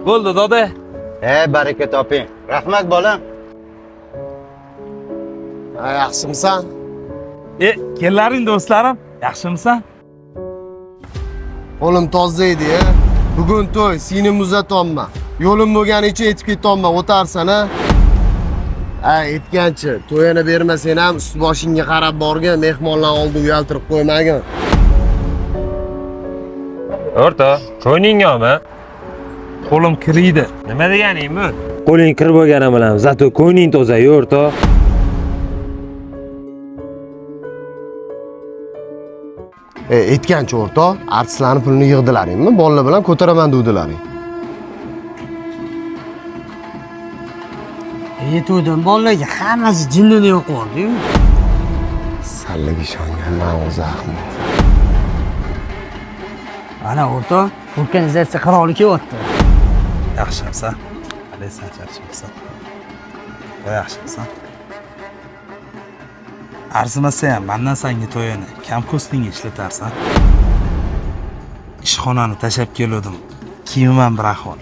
Bo'ldi, doda. Baraka toping. Rahmat bolam. Yaxshimisan? Kellaring do'stlarim, yaxshimisan? Qo'lim toza edi-ya. Bugun to'y, seni uzatonman. Yo'lim bo'lganicha etib ketolman, o'tarsan a? Aytganchi, to'yini bermasang ham ust boshingga qarab borgin, mehmonlar oldida uyaltirib qo'ymagin. O'rta, ko'yningmi? Qo'lim kiriydi. Nima deganing bu? Qo'ling kir bo'lgani bilan, zato ko'yning toza-yu, o'rta. Aytganchi o'rta, artistlarning pulini yig'dilaringmi? Bolalar bilan ko'taraman devdilaring. To'ydan bolalarga hammasi jinnini yo'qoldi-yu. Sallaga ishonganman o'zi Ahmad. Ana o'rta, organizatsiya qiroli kelyapti. Yaxshimisan? Qalaysan, charchamaysan? Yaxshimisan? Arzimasa ham mendan senga to'yini kam kostingga ishlatarsan. Ishxonani tashlab keldim. Kiyimim bir ahvol.